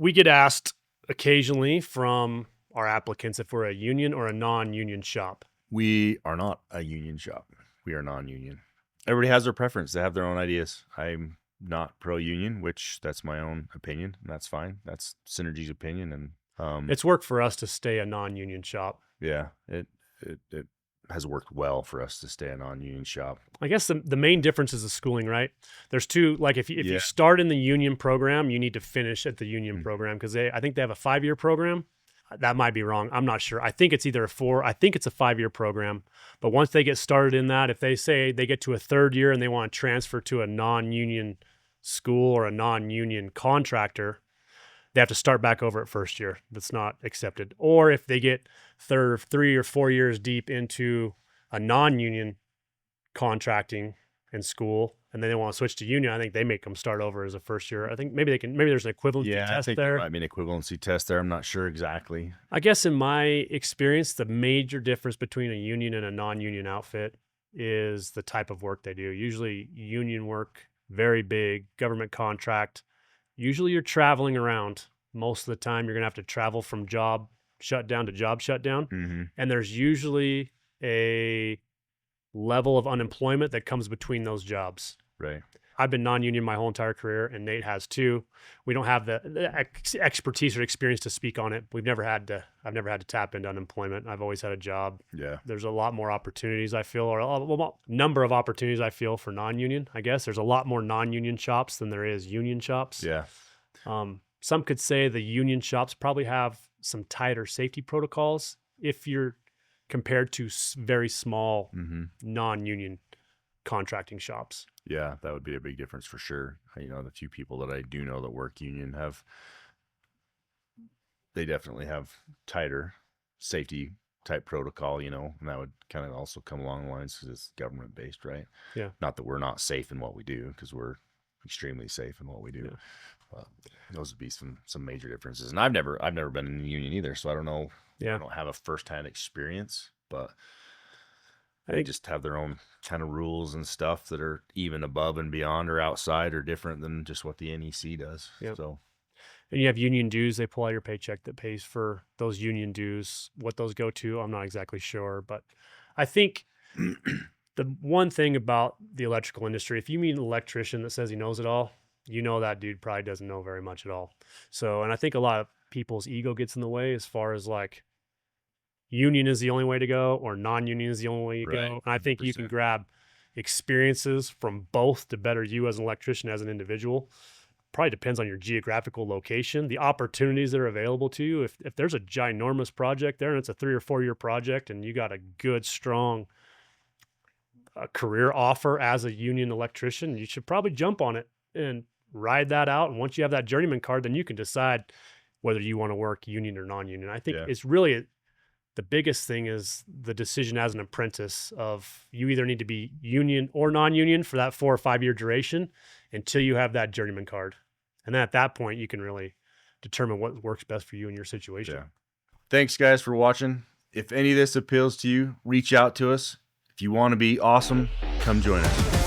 We get asked occasionally from our applicants if we're a union or a non-union shop. We are not a union shop. We are non-union. Everybody has their preference. They have their own ideas. I'm not pro-union, which that's my own opinion, and that's fine. That's Synergy's opinion, and It's worked for us to stay a non-union shop. yeah, it has worked well for us to stay a non-union shop. I guess the main difference is the schooling, right? There's two, like if you Yeah. start in the union program, you need to finish at the union program because I think they have a 5-year program. That might be wrong. I'm not sure. I think it's either I think it's a 5-year program. But once they get started in that, if they say they get to a 3rd year and they want to transfer to a non-union school or a non-union contractor, they have to start back over at 1st year. That's not accepted. Or if they get 3 or 4 years deep into a non-union contracting in school and then they want to switch to union, I think they make them start over as a 1st year. I think maybe there's an equivalency test there. I mean, equivalency test there. I'm not sure exactly. I guess in my experience, the major difference between a union and a non-union outfit is the type of work they do. Usually union work, very big government contract. Usually you're traveling around. Most of the time you're going to have to travel from job shutdown to job shutdown. Mm-hmm. And there's usually a level of unemployment that comes between those jobs. Right. I've been non-union my whole entire career, and Nate has too. We don't have the expertise or experience to speak on it. I've never had to tap into unemployment. I've always had a job. Yeah. There's a lot more opportunities, I feel, or a number of opportunities I feel for non-union. I guess there's a lot more non-union shops than there is union shops. Yeah. Some could say the union shops probably have some tighter safety protocols if you're compared to very small non-union contracting shops. Yeah, that would be a big difference for sure. You know, the few people that I do know that work union they definitely have tighter safety type protocol, you know, and that would kind of also come along the lines because it's government based, right? Yeah. Not that we're not safe in what we do, because we're extremely safe in what we do. Yeah. Those would be some major differences. And I've never been in a union either, so I don't know. Yeah. I don't have a firsthand experience, but I they think just have their own kind of rules and stuff that are even above and beyond or outside or different than just what the NEC does. Yep. So, and you have union dues. They pull out your paycheck that pays for those union dues. What those go to, I'm not exactly sure. But I think the one thing about the electrical industry, if you meet an electrician that says he knows it all, you know that dude probably doesn't know very much at all. So, and I think a lot of people's ego gets in the way as far as like, union is the only way to go or non-union is the only way to go. And I think 100%. you can grab experiences from both to better you as an electrician, as an individual. Probably depends on your geographical location, the opportunities that are available to you. If there's a ginormous project there and it's a 3 or 4 year project and you got a good, strong career offer as a union electrician, you should probably jump on it and ride that out. And once you have that journeyman card, then you can decide whether you want to work union or non-union. I think it's really the biggest thing is the decision as an apprentice of you either need to be union or non-union for that 4 or 5 year duration until you have that journeyman card. And then at that point, you can really determine what works best for you in your situation. Yeah. Thanks, guys, for watching. If any of this appeals to you, reach out to us. If you want to be awesome, come join us.